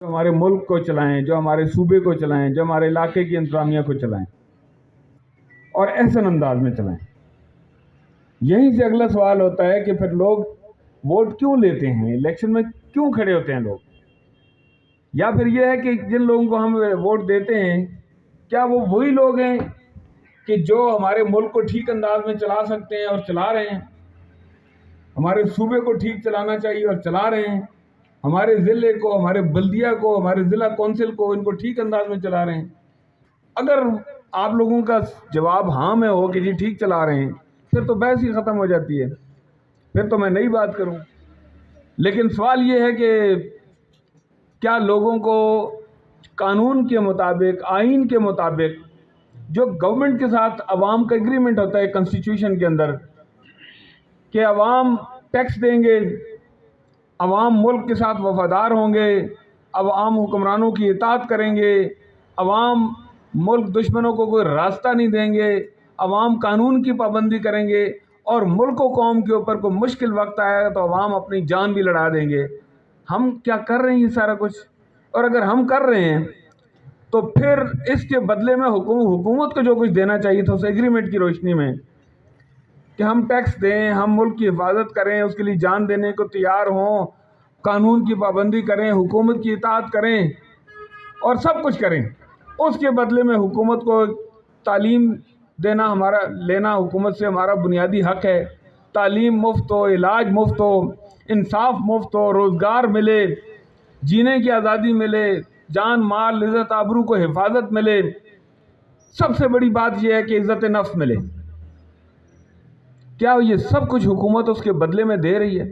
جو ہمارے ملک کو چلائیں، جو ہمارے صوبے کو چلائیں، جو ہمارے علاقے کی انتظامیہ کو چلائیں اور احسن انداز میں چلائیں۔ یہیں سے اگلا سوال ہوتا ہے کہ پھر لوگ ووٹ کیوں لیتے ہیں، الیکشن میں کیوں کھڑے ہوتے ہیں لوگ؟ یا پھر یہ ہے کہ جن لوگوں کو ہم ووٹ دیتے ہیں کیا وہ وہی لوگ ہیں کہ جو ہمارے ملک کو ٹھیک انداز میں چلا سکتے ہیں اور چلا رہے ہیں، ہمارے صوبے کو ٹھیک چلانا چاہیے اور چلا رہے ہیں، ہمارے ضلع کو، ہمارے بلدیہ کو، ہمارے ضلع کونسل کو، ان کو ٹھیک انداز میں چلا رہے ہیں؟ اگر آپ لوگوں کا جواب ہاں میں ہو کہ جی ٹھیک چلا رہے ہیں، پھر تو بحث ہی ختم ہو جاتی ہے، پھر تو میں نئی بات کروں۔ لیکن سوال یہ ہے کہ کیا لوگوں کو قانون کے مطابق، آئین کے مطابق، جو گورنمنٹ کے ساتھ عوام کا ایگریمنٹ ہوتا ہے کنسٹیٹیوشن کے اندر کہ عوام ٹیکس دیں گے، عوام ملک کے ساتھ وفادار ہوں گے، عوام حکمرانوں کی اطاعت کریں گے، عوام ملک دشمنوں کو کوئی راستہ نہیں دیں گے، عوام قانون کی پابندی کریں گے، اور ملک و قوم کے اوپر کوئی مشکل وقت آئے گا تو عوام اپنی جان بھی لڑا دیں گے؟ ہم کیا کر رہے ہیں یہ سارا کچھ؟ اور اگر ہم کر رہے ہیں تو پھر اس کے بدلے میں حکومت کو جو کچھ دینا چاہیے تھا اس ایگریمنٹ کی روشنی میں کہ ہم ٹیکس دیں، ہم ملک کی حفاظت کریں، اس کے لیے جان دینے کو تیار ہوں، قانون کی پابندی کریں، حکومت کی اطاعت کریں اور سب کچھ کریں، اس کے بدلے میں حکومت کو تعلیم لینا حکومت سے ہمارا بنیادی حق ہے۔ تعلیم مفت ہو، علاج مفت ہو، انصاف مفت ہو، روزگار ملے، جینے کی آزادی ملے، جان مال عزت آبرو کو حفاظت ملے، سب سے بڑی بات یہ ہے کہ عزت نفس ملے۔ کیا یہ سب کچھ حکومت اس کے بدلے میں دے رہی ہے؟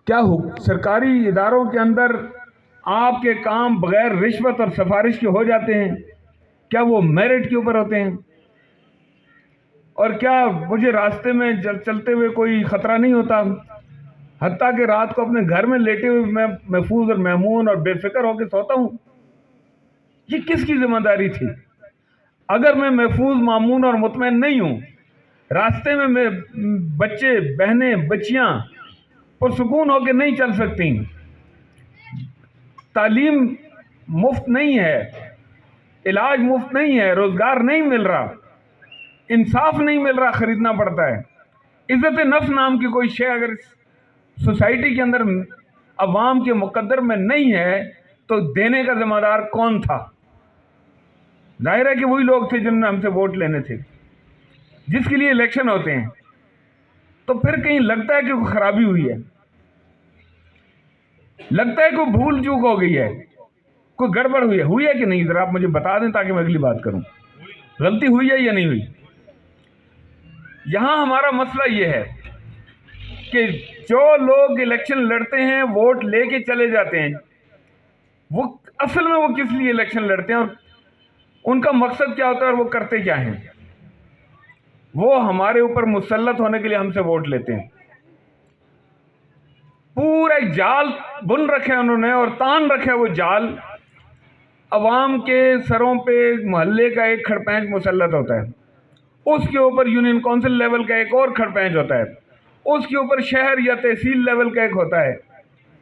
کیا سرکاری اداروں کے اندر آپ کے کام بغیر رشوت اور سفارش کے ہو جاتے ہیں؟ کیا وہ میرٹ کے اوپر ہوتے ہیں؟ اور کیا مجھے راستے میں چلتے ہوئے کوئی خطرہ نہیں ہوتا، حتیٰ کہ رات کو اپنے گھر میں لیٹے ہوئے میں محفوظ اور محمون اور بے فکر ہو کے سوتا ہوں؟ یہ کس کی ذمہ داری تھی؟ اگر میں محفوظ، معمون اور مطمئن نہیں ہوں، راستے میں بچے، بہنیں، بچیاں پرسکون ہو کے نہیں چل سکتی، تعلیم مفت نہیں ہے، علاج مفت نہیں ہے، روزگار نہیں مل رہا، انصاف نہیں مل رہا، خریدنا پڑتا ہے، عزت نفس نام کی کوئی شے اگر سوسائٹی کے اندر عوام کے مقدر میں نہیں ہے تو دینے کا ذمہ دار کون تھا؟ ظاہر ہے کہ وہی لوگ تھے جنہوں نے ہم سے ووٹ لینے تھے، جس کے لیے الیکشن ہوتے ہیں۔ تو پھر کہیں لگتا ہے کہ کوئی خرابی ہوئی ہے، لگتا ہے کوئی بھول چوک ہو گئی ہے، کوئی گڑبڑ ہوئی ہے کہ نہیں؟ ذرا آپ مجھے بتا دیں تاکہ میں اگلی بات کروں۔ غلطی ہوئی ہے یا نہیں ہوئی؟ یہاں ہمارا مسئلہ یہ ہے کہ جو لوگ الیکشن لڑتے ہیں، ووٹ لے کے چلے جاتے ہیں، وہ اصل میں وہ کس لیے الیکشن لڑتے ہیں اور ان کا مقصد کیا ہوتا ہے اور وہ کرتے کیا ہیں؟ وہ ہمارے اوپر مسلط ہونے کے لیے ہم سے ووٹ لیتے ہیں۔ پورا ایک جال بن رکھے انہوں نے اور تان رکھے وہ جال، عوام کے سروں پہ محلے کا ایک کھڑپینچ مسلط ہوتا ہے، اس کے اوپر یونین کونسل لیول کا ایک اور کھڑپینچ ہوتا ہے، اس کے اوپر شہر یا تحصیل لیول کا ایک ہوتا ہے،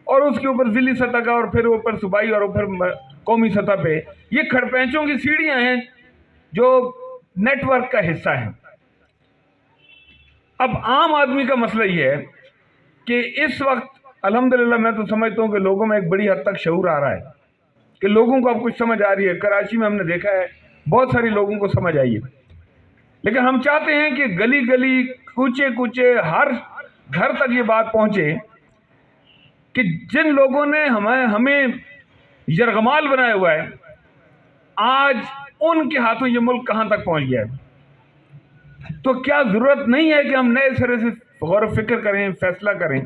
اور اس کے اوپر ضلعی سطح کا، اور پھر اوپر صوبائی اور اوپر قومی سطح پہ۔ یہ کھڑپینچوں کی سیڑھیاں ہیں جو نیٹ ورک کا حصہ ہیں۔ اب عام آدمی کا مسئلہ یہ ہے کہ اس وقت الحمدللہ میں تو سمجھتا ہوں کہ لوگوں میں ایک بڑی حد تک شعور آ رہا ہے کہ لوگوں کو اب کچھ سمجھ آ رہی ہے۔ کراچی میں ہم نے دیکھا ہے بہت ساری لوگوں کو سمجھ آئی ہے، لیکن ہم چاہتے ہیں کہ گلی گلی، کوچے کوچے، ہر گھر تک یہ بات پہنچے کہ جن لوگوں نے ہمیں یرغمال بنایا ہوا ہے، آج ان کے ہاتھوں یہ ملک کہاں تک پہنچ گیا ہے۔ تو کیا ضرورت نہیں ہے کہ ہم نئے سرے سے غور و فکر کریں، فیصلہ کریں؟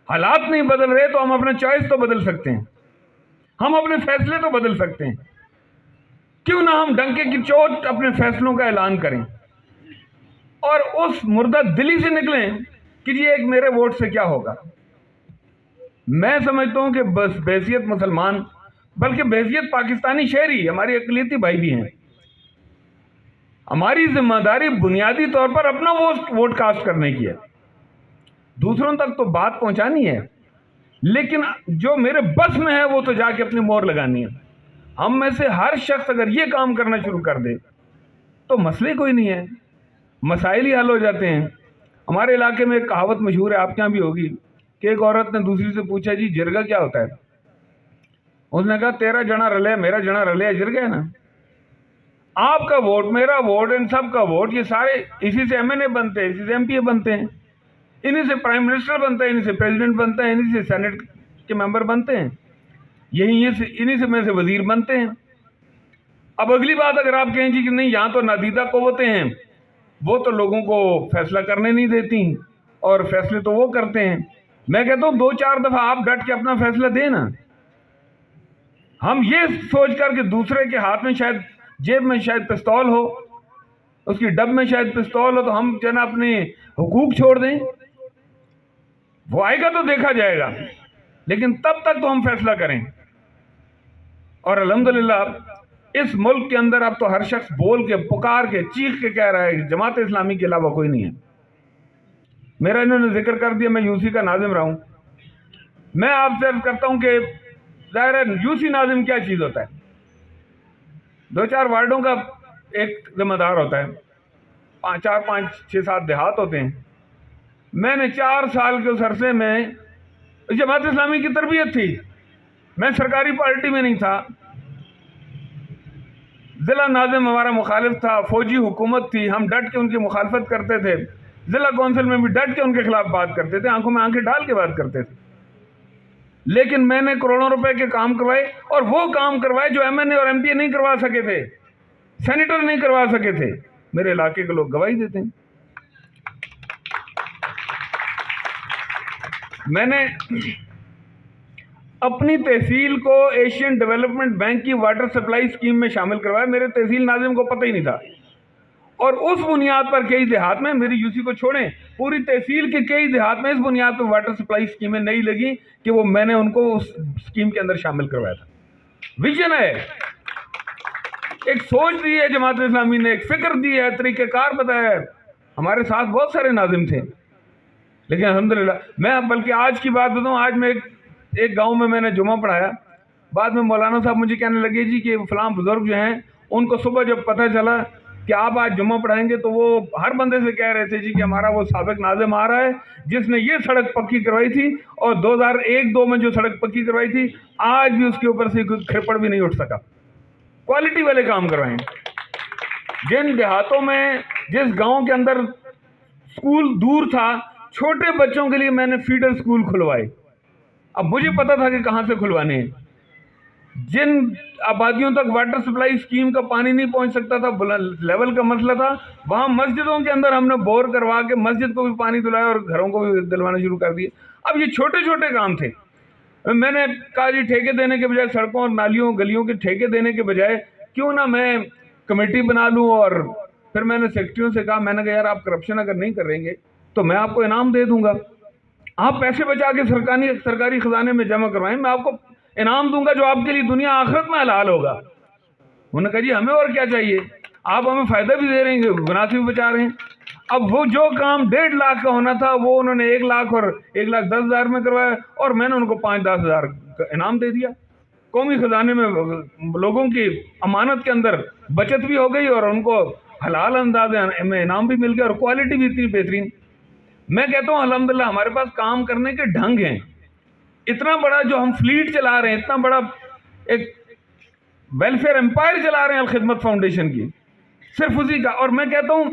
حالات نہیں بدل رہے تو ہم اپنا چوائس تو بدل سکتے ہیں، ہم اپنے فیصلے تو بدل سکتے ہیں۔ کیوں نہ ہم ڈنکے کی چوٹ اپنے فیصلوں کا اعلان کریں اور اس مردہ دلی سے نکلیں کہ یہ ایک میرے ووٹ سے کیا ہوگا۔ میں سمجھتا ہوں کہ بس بحیثیت مسلمان، بلکہ بحیثیت پاکستانی شہری، ہماری اقلیتی بھائی بھی ہیں، ہماری ذمہ داری بنیادی طور پر اپنا ووٹ کاسٹ کرنے کی ہے، دوسروں تک تو بات پہنچانی ہے، لیکن جو میرے بس میں ہے وہ تو جا کے اپنی مہر لگانی ہے. ہم میں سے ہر شخص اگر یہ کام کرنا شروع کر دے تو مسئلے کوئی نہیں ہے, مسائل ہی حل ہو جاتے ہیں. ہمارے علاقے میں ایک کہاوت مشہور ہے, آپ کے یہاں بھی ہوگی, کہ ایک عورت نے دوسری سے پوچھا جی جرگا کیا ہوتا ہے؟ اس نے کہا تیرا جنا رلے میرا جنا رلے جرگا ہے نا. آپ کا ووٹ, میرا ووٹ, ان سب کا ووٹ, یہ سارے اسی سے ایم این اے بنتے ہیں, اسی سے ایم پی اے بنتے ہیں, انہی سے پرائم منسٹر بنتا ہے, انہی سے پریزیڈنٹ بنتا ہے, انہی سے سینٹ کے ممبر بنتے ہیں, انہی سے میں سے وزیر بنتے ہیں. اب اگلی بات اگر آپ کہیں جی کہ نہیں یہاں تو نادیدہ قوتیں ہیں, وہ تو لوگوں کو فیصلہ کرنے نہیں دیتی اور فیصلے تو وہ کرتے ہیں. میں کہتا ہوں 2-4 دفعہ آپ ڈٹ کے اپنا فیصلہ دیں نا. ہم یہ سوچ کر کہ دوسرے کے ہاتھ میں شاید جیب میں شاید پستول ہو, اس کی ڈب میں شاید پستول ہو, تو ہم جو نا اپنے حقوق چھوڑ دیں. وہ آئے گا تو دیکھا جائے گا, لیکن تب تک تو ہم فیصلہ کریں. اور الحمدللہ اس ملک کے اندر اب تو ہر شخص بول کے, پکار کے, چیخ کے کہہ رہا ہے کہ جماعت اسلامی کے علاوہ کوئی نہیں ہے. میرا انہوں نے ذکر کر دیا, میں یو سی کا ناظم رہا ہوں. میں آپ سے عرض کرتا ہوں کہ ظاہر ہے یو سی ناظم کیا چیز ہوتا ہے؟ 2-4 وارڈوں کا ایک ذمہ دار ہوتا ہے, 4-5-6-7 دیہات ہوتے ہیں. میں نے 4 سال کے اس عرصے میں جماعت اسلامی کی تربیت تھی, میں سرکاری پارٹی میں نہیں تھا, ضلع ناظم ہمارا مخالف تھا, فوجی حکومت تھی, ہم ڈٹ کے ان کی مخالفت کرتے تھے, ضلع کونسل میں بھی ڈٹ کے ان کے خلاف بات کرتے تھے, آنکھوں میں آنکھیں ڈال کے بات کرتے تھے. لیکن میں نے کروڑوں روپے کے کام کروائے, اور وہ کام کروائے جو ایم این اے اور ایم پی اے نہیں کروا سکے تھے, سینیٹر نہیں کروا سکے تھے. میرے علاقے کے لوگ گواہی دیتے ہیں. میں نے اپنی تحصیل کو ایشین ڈیولپمنٹ بینک کی واٹر سپلائی اسکیم میں شامل کروایا. میرے تحصیل ناظم کو پتہ ہی نہیں تھا, اور اس بنیاد پر کئی دیہات میں, میری یو سی کو چھوڑیں, پوری تحصیل کے کئی دیہات میں اس بنیاد پر واٹر سپلائی اسکیمیں نہیں لگی کہ وہ میں نے ان کو اس اسکیم کے اندر شامل کروایا تھا. ویژن ہے, ایک سوچ دی ہے جماعت اسلامی نے, ایک فکر دی ہے, طریقہ کار بتایا ہے. ہمارے ساتھ بہت سارے ناظم تھے, لیکن الحمدللہ میں, بلکہ آج کی بات بتاؤں, آج میں ایک گاؤں میں نے جمعہ پڑھایا. بعد میں مولانا صاحب مجھے کہنے لگے جی کہ فلاں بزرگ جو ہیں ان کو صبح جب پتہ چلا کہ آپ آج جمعہ پڑھائیں گے تو وہ ہر بندے سے کہہ رہے تھے جی کہ ہمارا وہ سابق ناظم آ رہا ہے جس نے یہ سڑک پکی کروائی تھی, اور 2001-2 میں جو سڑک پکی کروائی تھی آج بھی اس کے اوپر سے کوئی کھرپڑ بھی نہیں اٹھ سکا. کوالٹی والے کام کروائیں. جن دیہاتوں میں, جس گاؤں کے اندر اسکول دور تھا, چھوٹے بچوں کے لیے میں نے فیڈر اسکول کھلوائے. اب مجھے پتا تھا کہ کہاں سے کھلوانے ہیں. جن آبادیوں تک واٹر سپلائی اسکیم کا پانی نہیں پہنچ سکتا تھا, لیول کا مسئلہ تھا, وہاں مسجدوں کے اندر ہم نے بور کروا کے مسجد کو بھی پانی دلایا اور گھروں کو بھی دلوانا شروع کر دیے. اب یہ چھوٹے چھوٹے کام تھے. میں نے کہا جی ٹھیکے دینے کے بجائے, سڑکوں اور نالیوں گلیوں کے ٹھیکے دینے کے بجائے کیوں نہ میں کمیٹی بنا لوں. اور پھر میں نے سیکرٹریوں سے کہا, میں نے کہا یار آپ کرپشن اگر نہیں کریں گے تو میں آپ کو انعام دے دوں گا, آپ پیسے بچا کے سرکاری خزانے میں جمع کروائیں, میں آپ کو انعام دوں گا جو آپ کے لیے دنیا آخرت میں حلال ہوگا. انہوں نے کہا جی ہمیں اور کیا چاہیے, آپ ہمیں فائدہ بھی دے رہے ہیں, گناہ سے بھی بچا رہے ہیں. اب وہ جو کام 1.5 لاکھ کا ہونا تھا وہ انہوں نے 1 لاکھ اور 1,10,000 میں کروایا, اور میں نے ان کو 5-10 ہزار کا انعام دے دیا. قومی خزانے میں لوگوں کی امانت کے اندر بچت بھی ہو گئی, اور ان کو حلال انداز میں انعام بھی مل گیا, اور کوالٹی بھی اتنی بہترین. میں کہتا ہوں الحمدللہ ہمارے پاس کام کرنے کے ڈھنگ ہیں. اتنا بڑا جو ہم فلیٹ چلا رہے ہیں, اتنا بڑا ایک ویلفیئر امپائر چلا رہے ہیں الخدمت فاؤنڈیشن کی, صرف اسی کا. اور میں کہتا ہوں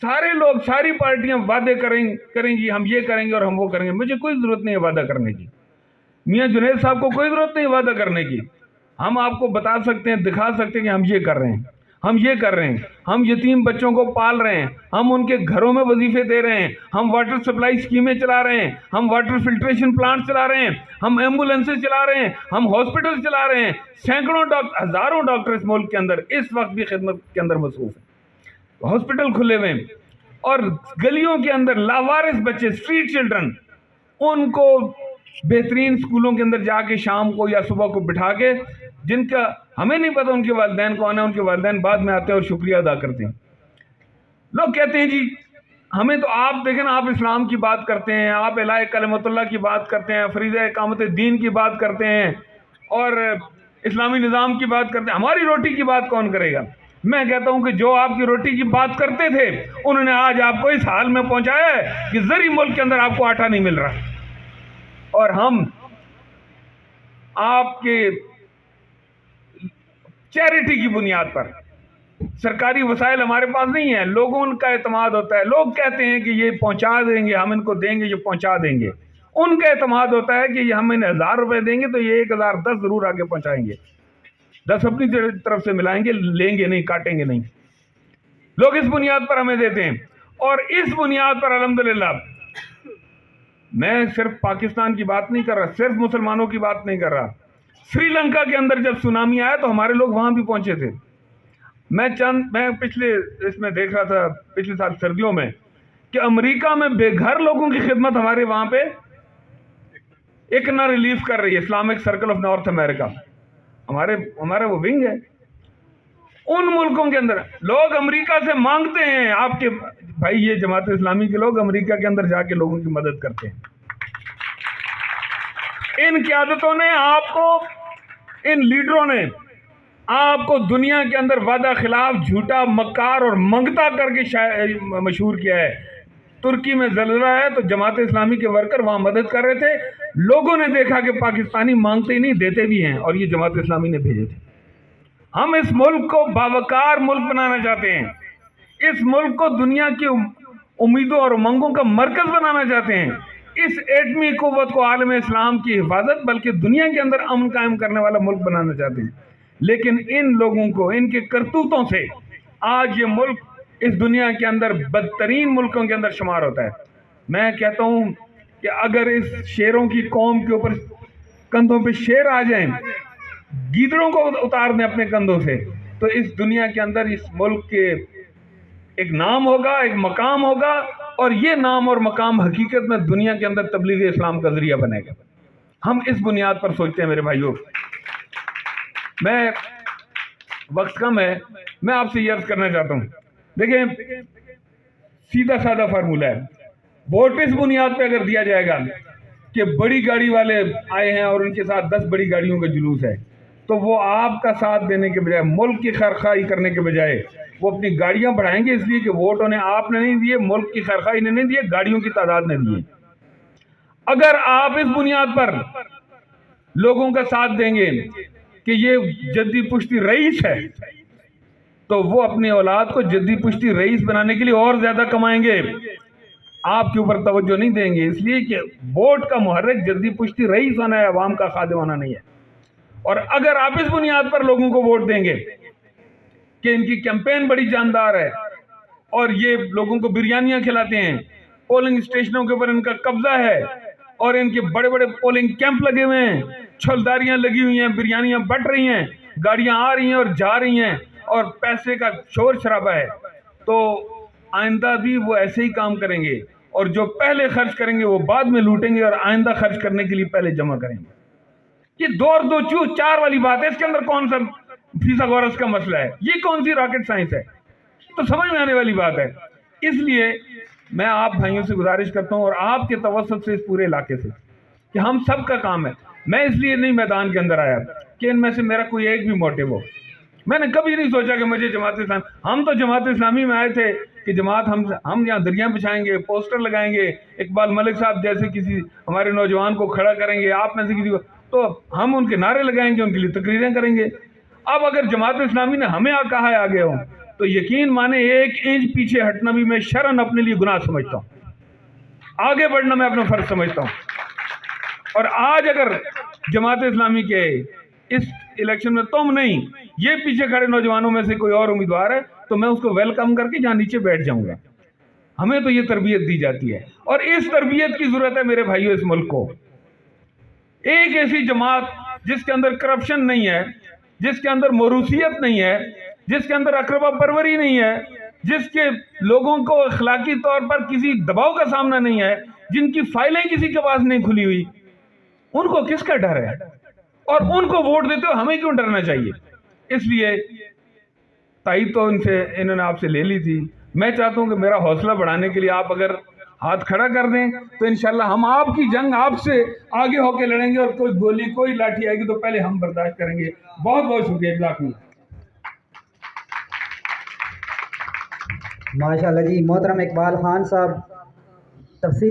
سارے لوگ, ساری پارٹیاں وعدے کریں گی ہم یہ کریں گے اور ہم وہ کریں گے. مجھے کوئی ضرورت نہیں ہے وعدہ کرنے کی, میاں جنید صاحب کو کوئی ضرورت نہیں وعدہ کرنے کی. ہم آپ کو بتا سکتے ہیں, دکھا سکتے ہیں کہ ہم یہ کر رہے ہیں, ہم یہ کر رہے ہیں, ہم یتیم بچوں کو پال رہے ہیں, ہم ان کے گھروں میں وظیفے دے رہے ہیں, ہم واٹر سپلائی اسکیمیں چلا رہے ہیں, ہم واٹر فلٹریشن پلانٹ چلا رہے ہیں, ہم ایمبولینسز چلا رہے ہیں, ہم ہاسپٹل چلا رہے ہیں. سینکڑوں ہزاروں ڈاکٹر اس ملک کے اندر اس وقت بھی خدمت کے اندر مصروف ہیں. ہاسپٹل کھلے ہوئے ہیں, اور گلیوں کے اندر لاوارث بچے, اسٹریٹ چلڈرن, ان کو بہترین اسکولوں کے اندر جا کے شام کو یا صبح کو بٹھا کے, جن کا ہمیں نہیں پتا ان کے والدین کون ہیں, ان کے والدین بعد میں آتے ہیں اور شکریہ ادا کرتے ہیں. لوگ کہتے ہیں جی ہمیں تو آپ دیکھیں نا، آپ اسلام کی بات کرتے ہیں، آپ الہ کلمۃ اللہ کی بات کرتے ہیں، فریضہ اقامت دین کی بات کرتے ہیں، اور اسلامی نظام کی بات کرتے ہیں، ہماری روٹی کی بات کون کرے گا؟ میں کہتا ہوں کہ جو آپ کی روٹی کی بات کرتے تھے انہوں نے آج آپ کو اس حال میں پہنچایا ہے کہ زرعی ملک کے اندر آپ کو آٹا نہیں مل رہا، اور ہم آپ کے چیریٹی کی بنیاد پر، سرکاری وسائل ہمارے پاس نہیں ہیں، لوگوں کا اعتماد ہوتا ہے، لوگ کہتے ہیں کہ یہ پہنچا دیں گے، ہم ان کو دیں گے، یہ پہنچا دیں گے، ان کا اعتماد ہوتا ہے کہ یہ ہم انہیں 1000 روپے دیں گے تو یہ 1010 ضرور آگے پہنچائیں گے، 10 اپنی طرف سے ملائیں گے، لیں گے نہیں، کاٹیں گے نہیں، لوگ اس بنیاد پر ہمیں دیتے ہیں، اور اس بنیاد پر الحمدللہ میں صرف پاکستان کی بات نہیں کر رہا، صرف مسلمانوں کی بات نہیں کر رہا، سری لنکا کے اندر جب سونامی آیا تو ہمارے لوگ وہاں بھی پہنچے تھے۔ میں پچھلے اس میں دیکھ رہا تھا پچھلے سال سردیوں میں کہ امریکہ میں بے گھر لوگوں کی خدمت ہمارے وہاں پہ اکنا ریلیف کر رہی ہے، اسلامک سرکل آف نارتھ امریکہ، ہمارا وہ ونگ ہے۔ ان ملکوں کے اندر لوگ امریکہ سے مانگتے ہیں، آپ کے بھائی یہ جماعت اسلامی کے لوگ امریکہ کے اندر جا کے لوگوں کی مدد کرتے ہیں۔ ان قیادتوں نے آپ کو، ان لیڈروں نے آپ کو دنیا کے اندر وعدہ خلاف، جھوٹا، مکار اور منگتا کر کے مشہور کیا ہے۔ ترکی میں زلزلہ ہے تو جماعت اسلامی کے ورکر وہاں مدد کر رہے تھے، لوگوں نے دیکھا کہ پاکستانی مانگتے ہی نہیں، دیتے بھی ہیں، اور یہ جماعت اسلامی نے بھیجے تھے۔ ہم اس ملک کو باوقار ملک بنانا چاہتے ہیں، اس ملک کو دنیا کی امیدوں اور امنگوں کا مرکز بنانا چاہتے ہیں، اس ایٹمی قوت کو عالم اسلام کی حفاظت بلکہ دنیا کے اندر امن قائم کرنے والا ملک بنانا چاہتے ہیں، لیکن ان لوگوں کو، ان کے کرتوتوں سے آج یہ ملک اس دنیا کے اندر بدترین ملکوں کے اندر شمار ہوتا ہے۔ میں کہتا ہوں کہ اگر اس شیروں کی قوم کے اوپر کندھوں پہ شیر آ جائیں، گیدڑوں کو اتار دیں اپنے کندھوں سے، تو اس دنیا کے اندر اس ملک کے ایک نام ہوگا، ایک مقام ہوگا، اور یہ نام اور مقام حقیقت میں دنیا کے اندر تبلیغ اسلام کا ذریعہ بنے گا۔ ہم اس بنیاد پر سوچتے ہیں میرے بھائیوں۔ میں وقت کم ہے، میں آپ سے یہ عرض کرنا چاہتا ہوں، دیکھیں سیدھا سادہ فارمولہ ہے، ووٹ اس بنیاد پہ اگر دیا جائے گا کہ بڑی گاڑی والے آئے ہیں اور ان کے ساتھ 10 بڑی گاڑیوں کا جلوس ہے، تو وہ آپ کا ساتھ دینے کے بجائے، ملک کی خیرخواہی کرنے کے بجائے، وہ اپنی گاڑیاں بڑھائیں گے، اس لیے کہ ووٹ انہیں آپ نے نہیں دیے، ملک کی خیرخواہی نے نہیں دیے، گاڑیوں کی تعداد نے دیے۔ اگر آپ اس بنیاد پر لوگوں کا ساتھ دیں گے کہ یہ جدی پشتی رئیس ہے، تو وہ اپنی اولاد کو جدی پشتی رئیس بنانے کے لیے اور زیادہ کمائیں گے، آپ کے اوپر توجہ نہیں دیں گے، اس لیے کہ ووٹ کا محرک جدی پشتی رئیس ہونا ہے، عوام کا خادم ہونا نہیں ہے۔ اور اگر آپ اس بنیاد پر لوگوں کو ووٹ دیں گے کہ ان کی کیمپین بڑی جاندار ہے اور یہ لوگوں کو بریانیاں کھلاتے ہیں، پولنگ اسٹیشنوں کے اوپر ان کا قبضہ ہے، اور ان کے بڑے بڑے پولنگ کیمپ لگے ہوئے ہیں، چھلداریاں لگی ہوئی ہیں، بریانیاں بٹ رہی ہیں، گاڑیاں آ رہی ہیں اور جا رہی ہیں، اور پیسے کا شور شرابہ ہے، تو آئندہ بھی وہ ایسے ہی کام کریں گے، اور جو پہلے خرچ کریں گے وہ بعد میں لوٹیں گے، اور آئندہ خرچ کرنے کے لیے پہلے جمع کریں گے۔ یہ 2 اور 2 4 والی بات ہے، اس کے اندر کون سا فیثاغورس کا مسئلہ ہے؟ یہ کون سی راکٹ سائنس ہے؟ تو سمجھ میں آنے والی بات ہے۔ اس لیے میں آپ بھائیوں سے گزارش کرتا ہوں، اور آپ کے توسط سے اس پورے علاقے سے، کہ ہم سب کا کام ہے۔ میں اس لیے نہیں میدان کے اندر آیا کہ ان میں سے میرا کوئی ایک بھی موٹیو ہو، میں نے کبھی نہیں سوچا کہ مجھے جماعت اسلامی، ہم تو جماعت اسلامی میں آئے تھے کہ جماعت ہم یہاں دریاں بچھائیں گے، پوسٹر لگائیں گے، اقبال ملک صاحب جیسے کسی ہمارے نوجوان کو کھڑا کریں گے، آپ میں سے کسی کو، تو ہم ان کے نعرے لگائیں گے، ان کے لیے تقریریں کریں گے۔ اب اگر جماعت اسلامی نے ہمیں کہا ہے آگے ہوں، تو یقین مانے 1 انچ پیچھے ہٹنا بھی میں شرعاً اپنے لیے گناہ سمجھتا ہوں، آگے بڑھنا میں اپنا فرض سمجھتا ہوں۔ اور آج اگر جماعت اسلامی کے اس الیکشن میں تم نہیں، یہ پیچھے کھڑے نوجوانوں میں سے کوئی اور امیدوار ہے، تو میں اس کو ویلکم کر کے جہاں نیچے بیٹھ جاؤں گا۔ ہمیں تو یہ تربیت دی جاتی ہے، اور اس تربیت کی ضرورت ہے میرے بھائیوں اس ملک کو۔ ایک ایسی جماعت جس کے اندر کرپشن نہیں ہے، جس کے اندر موروثیت نہیں ہے، جس کے اندر اقربا پروری نہیں ہے، جس کے لوگوں کو اخلاقی طور پر کسی دباؤ کا سامنا نہیں ہے، جن کی فائلیں کسی کے پاس نہیں کھلی ہوئی، ان کو کس کا ڈر ہے؟ اور ان کو ووٹ دیتے ہو ہمیں کیوں ڈرنا چاہیے؟ اس لیے تائید تو انہوں نے آپ سے لے لی تھی، میں چاہتا ہوں کہ میرا حوصلہ بڑھانے کے لیے آپ اگر ہاتھ کھڑا کر دیں تو انشاءاللہ ہم آپ کی جنگ آپ سے آگے ہو کے لڑیں گے، اور کوئی گولی کوئی لاٹھی آئے گی تو پہلے ہم برداشت کریں گے. بہت بہت شکریہ. جزاکم اللہ. ماشاء اللہ جی. محترم اقبال خان صاحب تفصیل